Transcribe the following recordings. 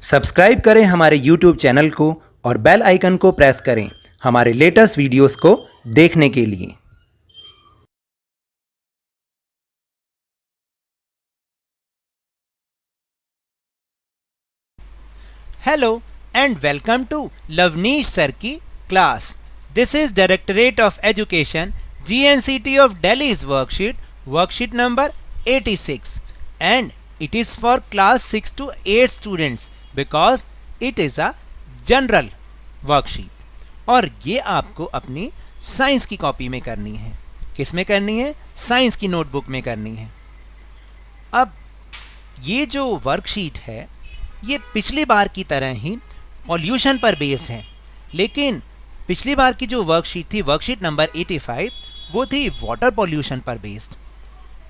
Subscribe करें हमारे YouTube channel को और बेल आइकन को प्रेस करें हमारे लेटेस्ट वीडियोस को देखने के लिए। Hello and welcome to Lavneesh Sir की class. This is Directorate of Education GNCT of Delhi's worksheet number 86 and it is for class 6 to 8 students because it is a general worksheet और ये आपको अपनी science की copy में करनी है। किस में करनी है? साइंस की नोटबुक में करनी है। अब ये जो वर्कशीट है ये पिछली बार की तरह ही पॉल्यूशन पर बेस्ड है, लेकिन पिछली बार की जो वर्कशीट थी वर्कशीट नंबर 85 वो थी वाटर पॉल्यूशन पर बेस्ड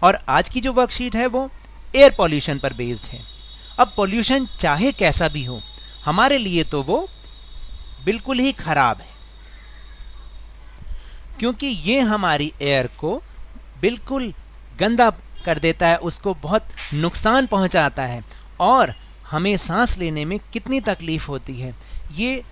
और आज की जो वर्कशीट है वो एयर पॉल्यूशन पर बेस्ड है। अब पॉल्यूशन चाहे कैसा भी हो हमारे लिए तो वो बिल्कुल ही खराब है, क्योंकि ये हमारी एयर को बिल्कुल गंदा कर देता है, उसको बहुत नुकसान पहुंचाता है और हमें सांस लेने में कितनी तकलीफ़ होती है ये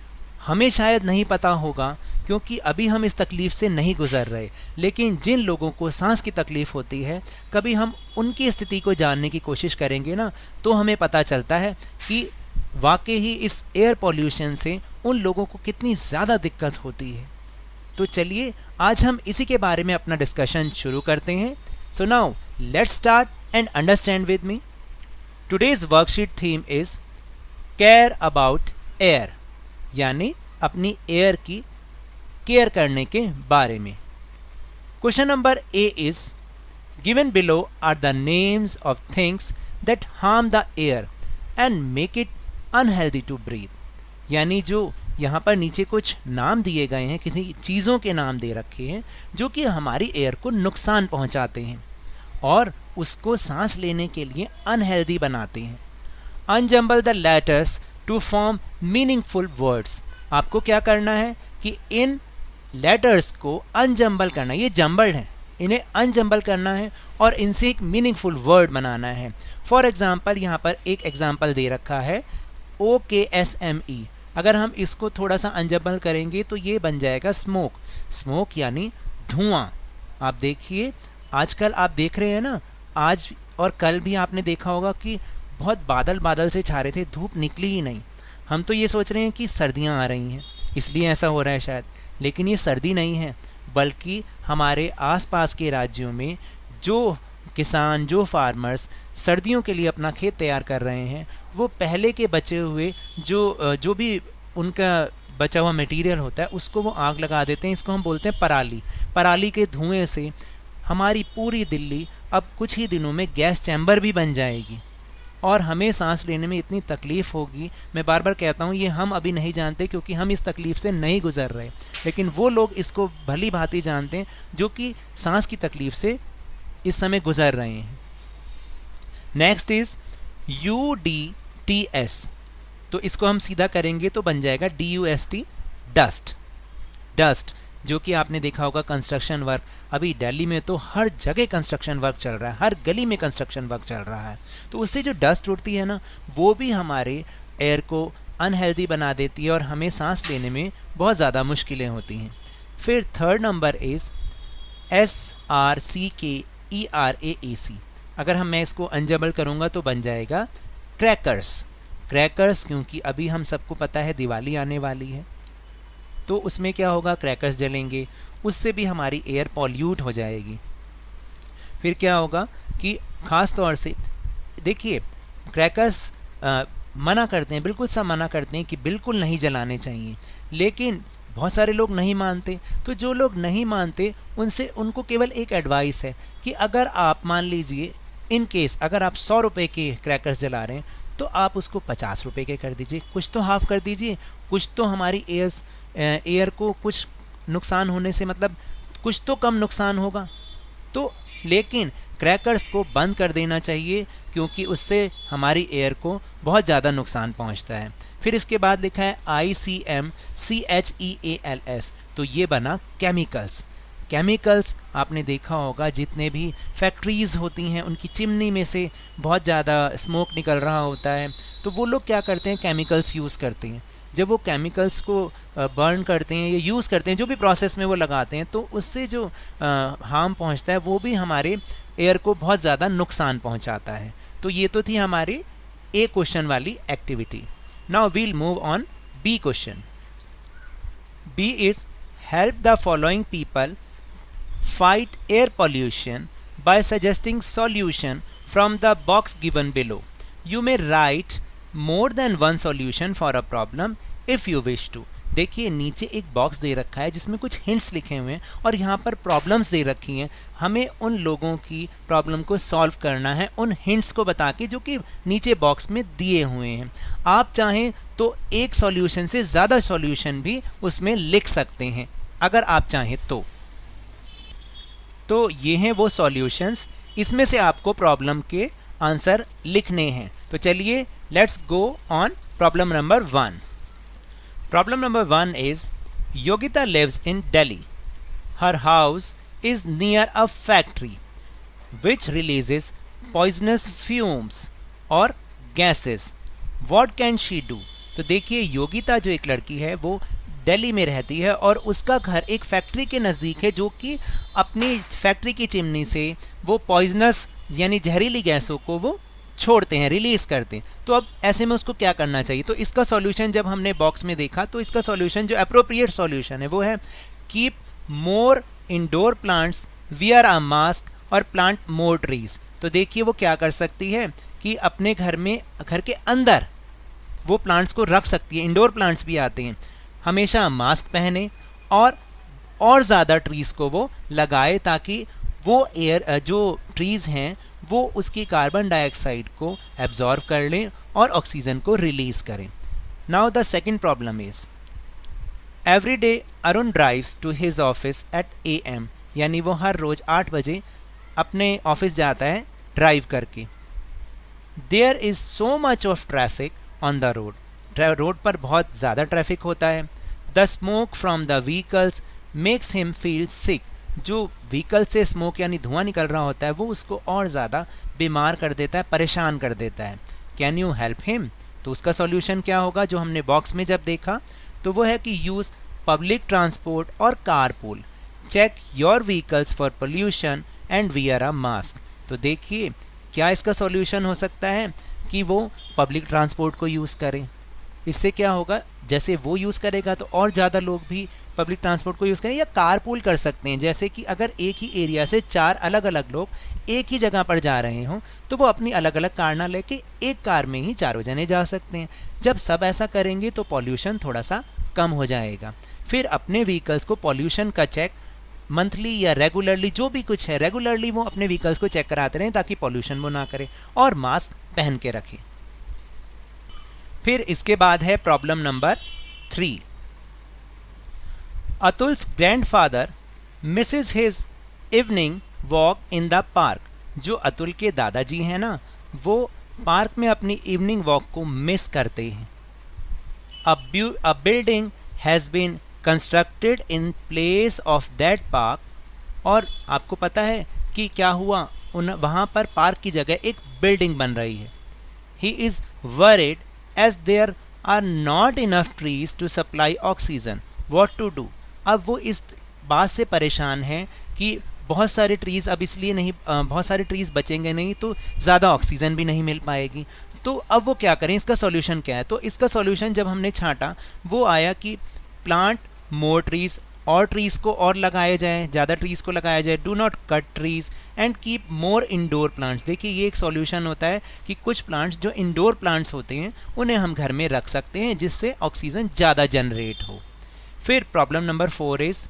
हमें शायद नहीं पता होगा, क्योंकि अभी हम इस तकलीफ़ से नहीं गुज़र रहे। लेकिन जिन लोगों को सांस की तकलीफ़ होती है कभी हम उनकी स्थिति को जानने की कोशिश करेंगे ना, तो हमें पता चलता है कि वाकई ही इस एयर पॉल्यूशन से उन लोगों को कितनी ज़्यादा दिक्कत होती है। तो चलिए आज हम इसी के बारे में अपना डिस्कशन शुरू करते हैं। So now let's start and understand with me. Today's worksheet theme is care about air, यानी अपनी एयर की केयर करने के बारे में। Question number A is given below are the names of things that harm the air and make it unhealthy to breathe, यानी जो यहाँ पर नीचे कुछ नाम दिए गए हैं, किसी चीज़ों के नाम दे रखे हैं जो कि हमारी एयर को नुकसान पहुँचाते हैं और उसको सांस लेने के लिए अनहेल्दी बनाते हैं। Unjumble the letters to form meaningful words, आपको क्या करना है कि इन लेटर्स को अनजम्बल करना, ये जम्बल्ड हैं, इन्हें अनजम्बल करना है और इनसे एक मीनिंगफुल वर्ड बनाना है। फॉर एग्जांपल यहाँ पर एक एग्जांपल दे रखा है OKSME, अगर हम इसको थोड़ा सा अनजम्बल करेंगे तो ये बन जाएगा स्मोक। स्मोक यानी धुआं। आप देखिए आजकल आप देख रहे हैं ना, आज और कल भी आपने देखा होगा कि बहुत बादल से छा रहे थे, धूप निकली ही नहीं। हम तो ये सोच रहे हैं कि सर्दियां आ रही हैं इसलिए ऐसा हो रहा है शायद, लेकिन ये सर्दी नहीं है, बल्कि हमारे आसपास के राज्यों में जो किसान, जो फार्मर्स सर्दियों के लिए अपना खेत तैयार कर रहे हैं, वो पहले के बचे हुए जो भी उनका बचा हुआ मटेरियल होता है उसको वो आग लगा देते हैं। इसको हम बोलते हैं पराली। पराली के धुएँ से हमारी पूरी दिल्ली अब कुछ ही दिनों में गैस चैम्बर भी बन जाएगी और हमें सांस लेने में इतनी तकलीफ़ होगी। मैं बार बार कहता हूँ ये हम अभी नहीं जानते क्योंकि हम इस तकलीफ़ से नहीं गुज़र रहे, लेकिन वो लोग इसको भली भांति जानते हैं जो कि सांस की तकलीफ़ से इस समय गुज़र रहे हैं। नेक्स्ट इज़ UDTS, तो इसको हम सीधा करेंगे तो बन जाएगा DUST, डस्ट। डस्ट जो कि आपने देखा होगा कंस्ट्रक्शन वर्क, अभी दिल्ली में तो हर जगह कंस्ट्रक्शन वर्क चल रहा है, हर गली में कंस्ट्रक्शन वर्क चल रहा है, तो उससे जो डस्ट उड़ती है ना वो भी हमारे एयर को अनहेल्दी बना देती है और हमें सांस लेने में बहुत ज़्यादा मुश्किलें होती हैं। फिर थर्ड नंबर इज़ SRCKERAAC, अगर मैं इसको अनजबल करूँगा तो बन जाएगा क्रैकर्स। क्रैकर्स क्योंकि अभी हम सबको पता है दिवाली आने वाली है, तो उसमें क्या होगा, क्रैकर्स जलेंगे, उससे भी हमारी एयर पॉल्यूट हो जाएगी। फिर क्या होगा कि ख़ास तौर से देखिए क्रैकर्स मना करते हैं, बिल्कुल सब मना करते हैं कि बिल्कुल नहीं जलाने चाहिए, लेकिन बहुत सारे लोग नहीं मानते। तो जो लोग नहीं मानते उनको केवल एक एडवाइस है कि अगर आप मान लीजिए इन केस अगर आप 100 रुपये के क्रैकर्स जला रहे हैं तो आप उसको 50 रुपये के कर दीजिए, कुछ तो हाफ़ कर दीजिए, कुछ तो हमारी एयर को कुछ नुकसान होने से मतलब कुछ तो कम नुकसान होगा। तो लेकिन क्रैकर्स को बंद कर देना चाहिए क्योंकि उससे हमारी एयर को बहुत ज़्यादा नुकसान पहुंचता है। फिर इसके बाद लिखा है ICMCHEALS, तो ये बना केमिकल्स। केमिकल्स आपने देखा होगा, जितने भी फैक्ट्रीज़ होती हैं उनकी चिमनी में से बहुत ज़्यादा स्मोक निकल रहा होता है, तो वो लोग क्या करते हैं, केमिकल्स यूज़ करते हैं। जब वो केमिकल्स को बर्न करते हैं या यूज़ करते हैं, जो भी प्रोसेस में वो लगाते हैं, तो उससे जो हार्म पहुंचता है वो भी हमारे एयर को बहुत ज़्यादा नुकसान पहुंचाता है। तो ये तो थी हमारी ए क्वेश्चन वाली activity. Now we'll move on B question. B is help the following people fight air pollution by suggesting solution from the box given below. You may write more than one solution for a problem if you wish to. देखिए नीचे एक box दे रखा है जिसमें कुछ hints लिखे हुए हैं और यहाँ पर प्रॉब्लम्स दे रखी हैं। हमें उन लोगों की प्रॉब्लम को सॉल्व करना है उन हिंट्स को बता के जो कि नीचे बॉक्स में दिए हुए हैं। आप चाहें तो एक सॉल्यूशन से ज़्यादा सॉल्यूशन भी उसमें लिख सकते हैं अगर आप चाहें तो ये हैं वो सॉल्यूशंस, इसमें से आपको प्रॉब्लम के आंसर लिखने हैं। तो चलिए let's go on problem number 1। Problem number 1 is Yogita lives in Delhi. Her house is near a factory which releases poisonous fumes और gases. What can she do? तो देखिए योगिता जो एक लड़की है वो दिल्ली में रहती है और उसका घर एक फैक्ट्री के नज़दीक है जो कि अपनी फैक्ट्री की चिमनी से वो पॉइजनस यानी जहरीली गैसों को वो छोड़ते हैं, रिलीज़ करते हैं। तो अब ऐसे में उसको क्या करना चाहिए? तो इसका सॉल्यूशन जब हमने बॉक्स में देखा तो इसका सॉल्यूशन जो अप्रोप्रिएट सॉल्यूशन है वो है keep more indoor plants, wear a mask और प्लांट मोर ट्रीज। तो देखिए वो क्या कर सकती है कि अपने घर में, घर के अंदर वो प्लांट्स को रख सकती है। इंडोर प्लांट्स भी आते हैं। हमेशा मास्क पहने और ज़्यादा ट्रीज़ को वो लगाए ताकि वो एयर जो ट्रीज़ हैं वो उसकी कार्बन डाइऑक्साइड को एब्जॉर्व कर लें और ऑक्सीजन को रिलीज़ करें। Now the second problem is every day Arun drives to his office at AM, यानी वो हर रोज़ 8 बजे अपने ऑफिस जाता है ड्राइव करके। There is so much of traffic on the road. Road पर बहुत ज़्यादा ट्रैफिक होता है। The smoke from the vehicles makes him feel sick. जो व्हीकल से स्मोक यानी धुआं निकल रहा होता है वो उसको और ज़्यादा बीमार कर देता है, परेशान कर देता है। Can you help him? तो उसका सॉल्यूशन क्या होगा? जो हमने बॉक्स में जब देखा तो वो है कि यूज़ पब्लिक ट्रांसपोर्ट और carpool, check your vehicles for pollution and wear a mask. तो देखिए क्या इसका सॉल्यूशन हो सकता है कि वो पब्लिक ट्रांसपोर्ट को यूज़ करें। इससे क्या होगा, जैसे वो यूज़ करेगा तो और ज़्यादा लोग भी पब्लिक ट्रांसपोर्ट को यूज़ करें, या कारपूल कर सकते हैं। जैसे कि अगर एक ही एरिया से 4 अलग अलग लोग एक ही जगह पर जा रहे हों तो वो अपनी अलग अलग कार ना लेके एक कार में ही चारों जने जा सकते हैं। जब सब ऐसा करेंगे तो पॉल्यूशन थोड़ा सा कम हो जाएगा। फिर अपने व्हीकल्स को पॉल्यूशन का चेक मंथली या रेगुलरली, जो भी कुछ है रेगुलरली वो अपने व्हीकल्स को चेक कराते रहें ताकि पॉल्यूशन वो ना करें, और मास्क पहन के रखें। फिर इसके बाद है problem number 3। Atul's grandfather misses his evening walk in the park. जो अतुल के दादाजी हैं ना, वो पार्क में अपनी इवनिंग वॉक को मिस करते हैं। A building has been constructed in place of that park. और आपको पता है कि क्या हुआ, वहाँ पर पार्क की जगह एक बिल्डिंग बन रही है। He is worried as there are not enough trees to supply oxygen. What to do? अब वो इस बात से परेशान हैं कि बहुत सारे ट्रीज़ अब इसलिए नहीं, बहुत सारे ट्रीज़ बचेंगे नहीं तो ज़्यादा ऑक्सीजन भी नहीं मिल पाएगी। तो अब वो क्या करें, इसका सॉल्यूशन क्या है? तो इसका सॉल्यूशन जब हमने छांटा वो आया कि प्लांट मोर ट्रीज़, और ट्रीज़ को और लगाए जाएँ, ज़्यादा ट्रीज़ को लगाया जाए। Do not cut trees and keep more indoor plants. देखिए ये एक सॉल्यूशन होता है कि कुछ प्लांट्स जो इंडोर प्लांट्स होते हैं उन्हें हम घर में रख सकते हैं जिससे ऑक्सीजन ज़्यादा जनरेट हो। फिर problem number 4 is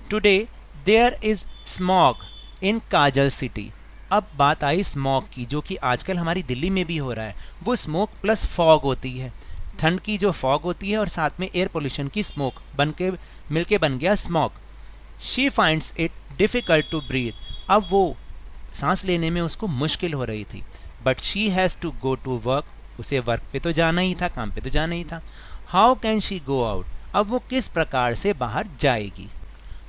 today there is smog in Kajal city. अब बात आई स्मॉग की, जो कि आजकल हमारी दिल्ली में भी हो रहा है। वो स्मोक प्लस फॉग होती है, ठंड की जो फॉग होती है और साथ में एयर पोल्यूशन की स्मोक मिलके बन गया smog. She finds it difficult to breathe. अब वो सांस लेने में उसको मुश्किल हो रही थी। But she has to go to work. उसे वर्क पे तो जाना ही था, काम पे तो जाना ही था। How can she go out? अब वो किस प्रकार से बाहर जाएगी?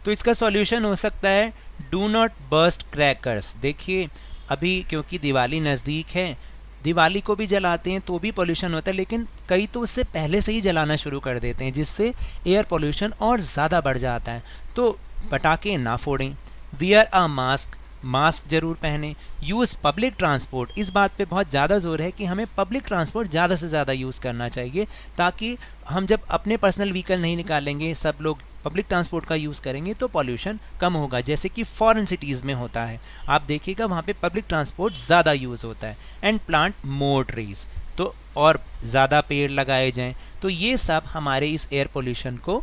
तो इसका सॉल्यूशन हो सकता है डू नॉट बर्स्ट क्रैकर्स। देखिए अभी क्योंकि दिवाली नज़दीक है, दिवाली को भी जलाते हैं तो भी पोल्यूशन होता है, लेकिन कई तो उससे पहले से ही जलाना शुरू कर देते हैं, जिससे एयर पोल्यूशन और ज़्यादा बढ़ जाता है। तो पटाखे ना फोड़ें, वियर अ मास्क, मास्क ज़रूर पहनें, यूज़ पब्लिक ट्रांसपोर्ट, इस बात पे बहुत ज़्यादा ज़ोर है कि हमें पब्लिक ट्रांसपोर्ट ज़्यादा से ज़्यादा यूज़ करना चाहिए, ताकि हम जब अपने पर्सनल व्हीकल नहीं निकालेंगे, सब लोग पब्लिक ट्रांसपोर्ट का यूज़ करेंगे तो पॉल्यूशन कम होगा, जैसे कि फॉरेन सिटीज़ में होता है। आप देखिएगा वहाँ पे पब्लिक ट्रांसपोर्ट ज़्यादा यूज़ होता है। एंड प्लांट मोर ट्रीज़, तो और ज़्यादा पेड़ लगाए जाएं, तो ये सब हमारे इस एयर पोल्यूशन को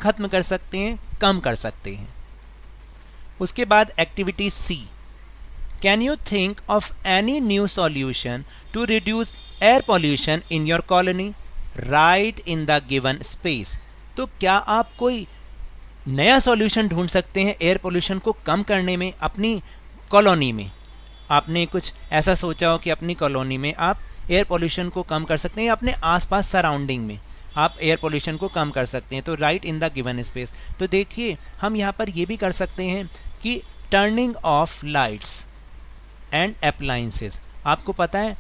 ख़त्म कर सकते हैं, कम कर सकते हैं। उसके बाद activity C, can you think of any new solution to reduce air pollution in your colony, right in the given space. तो क्या आप कोई नया सॉल्यूशन ढूंढ सकते हैं एयर पोल्यूशन को कम करने में अपनी कॉलोनी में। आपने कुछ ऐसा सोचा हो कि अपनी कॉलोनी में आप एयर पोल्यूशन को कम कर सकते हैं, या अपने आसपास सराउंडिंग में आप एयर पोल्यूशन को कम कर सकते हैं, तो right in the given space. तो देखिए हम यहाँ पर ये भी कर सकते हैं कि turning of lights and appliances. आपको पता है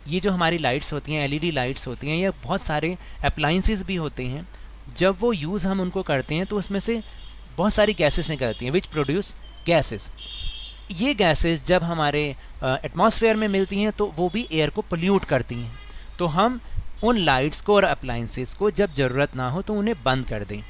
ये जो हमारी लाइट्स होती हैं, एलईडी लाइट्स होती हैं, ये बहुत सारे अप्लाइंसेस भी होते हैं। जब वो यूज़ हम उनको करते हैं तो उसमें से बहुत सारी गैसेस निकलती हैं, विच प्रोड्यूस गैसेस। ये गैसेस जब हमारे एटमॉस्फेयर में मिलती हैं तो वो भी एयर को पोल्यूट करती हैं। तो हम उन लाइट्स को और अप्लाइंसेस को जब ज़रूरत ना हो तो उन्हें बंद कर दें,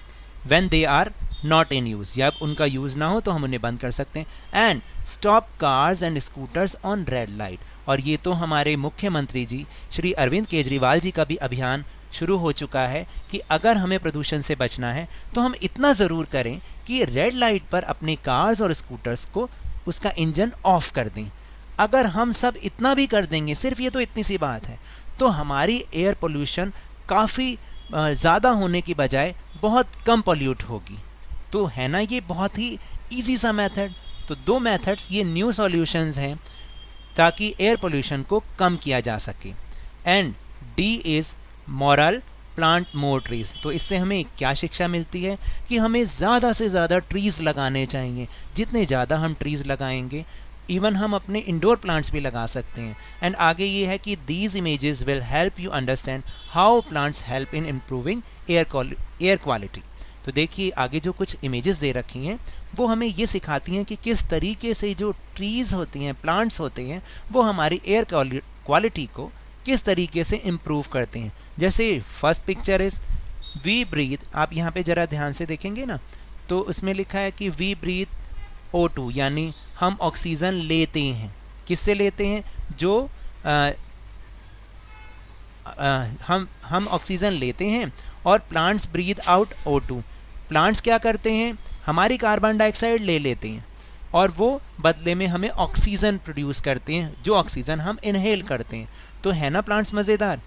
when they are not in use, या उनका यूज़ ना हो तो हम उन्हें बंद कर सकते हैं। And stop cars and scooters on red light. और ये तो हमारे मुख्यमंत्री जी श्री अरविंद केजरीवाल जी का भी अभियान शुरू हो चुका है कि अगर हमें प्रदूषण से बचना है तो हम इतना ज़रूर करें कि रेड लाइट पर अपने कार्स और स्कूटर्स को उसका इंजन ऑफ कर दें। अगर हम सब इतना भी कर देंगे, सिर्फ ये तो इतनी सी बात है, तो हमारी एयर पोल्यूशन काफ़ी ज़्यादा होने की बजाय बहुत कम पोल्यूट होगी। तो है ना ये बहुत ही ईजी सा मेथड। तो दो मेथड्स ये न्यू सॉल्यूशंस हैं ताकि एयर पोल्यूशन को कम किया जा सके। And D is moral, plant more trees. तो इससे हमें क्या शिक्षा मिलती है कि हमें ज़्यादा से ज़्यादा ट्रीज़ लगाने चाहिए। जितने ज़्यादा हम ट्रीज़ लगाएंगे, इवन हम अपने इंडोर प्लांट्स भी लगा सकते हैं। एंड आगे ये है कि these images will help you understand how plants help in improving air quality. तो देखिए आगे जो कुछ इमेजेस दे रखी हैं वो हमें ये सिखाती हैं कि किस तरीके से जो ट्रीज़ होती हैं, प्लांट्स होते हैं, वो हमारी एयर क्वालिटी को किस तरीके से इम्प्रूव करते हैं। जैसे first picture is we breathe. आप यहाँ पे ज़रा ध्यान से देखेंगे ना तो उसमें लिखा है कि वी ब्रीथ O2, यानी हम ऑक्सीजन लेते हैं। किससे लेते हैं? जो हम ऑक्सीजन लेते हैं और plants breathe out O2। Plants क्या करते हैं? हमारी कार्बन डाइऑक्साइड ले लेते हैं और वो बदले में हमें ऑक्सीजन प्रोड्यूस करते हैं, जो ऑक्सीजन हम इनहेल करते हैं। तो है ना प्लांट्स मज़ेदार।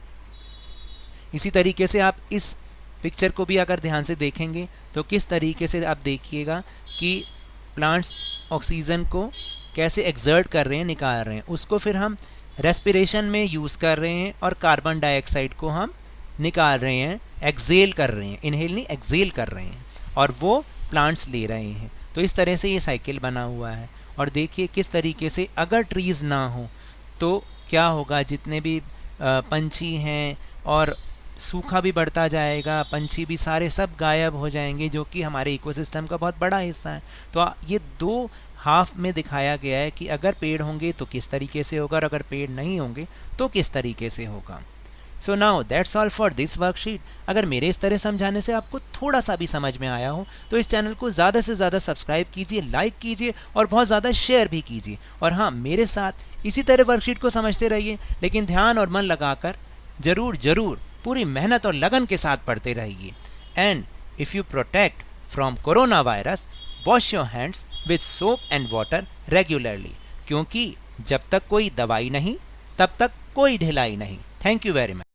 इसी तरीके से आप इस पिक्चर को भी अगर ध्यान से देखेंगे तो किस तरीके से आप देखिएगा कि प्लांट्स ऑक्सीजन को कैसे एक्सर्ट कर रहे हैं, निकाल रहे हैं, उसको फिर हम रेस्पिरेशन में यूज़ कर रहे हैं और कार्बन डाइऑक्साइड को हम निकाल रहे हैं, एक्सेल कर रहे हैं, इनहेल नहीं एक्सेल कर रहे हैं, और वो प्लांट्स ले रहे हैं। तो इस तरह से ये साइकिल बना हुआ है। और देखिए किस तरीके से अगर ट्रीज़ ना हो तो क्या होगा, जितने भी पंछी हैं, और सूखा भी बढ़ता जाएगा, पंछी भी सारे सब गायब हो जाएंगे, जो कि हमारे इकोसिस्टम का बहुत बड़ा हिस्सा है। तो ये दो हाफ में दिखाया गया है कि अगर पेड़ होंगे तो किस तरीके से होगा और अगर पेड़ नहीं होंगे तो किस तरीके से होगा। So now that's all for this worksheet. अगर मेरे इस तरह समझाने से आपको थोड़ा सा भी समझ में आया हो तो इस चैनल को ज़्यादा से ज़्यादा सब्सक्राइब कीजिए, लाइक कीजिए और बहुत ज़्यादा शेयर भी कीजिए। और हाँ, मेरे साथ इसी तरह वर्कशीट को समझते रहिए, लेकिन ध्यान और मन लगाकर ज़रूर पूरी मेहनत और लगन के साथ पढ़ते रहिए। And if you protect from corona virus, wash your hands with soap and water regularly, क्योंकि जब तक कोई दवाई नहीं तब तक कोई ढिलाई नहीं। Thank you very much.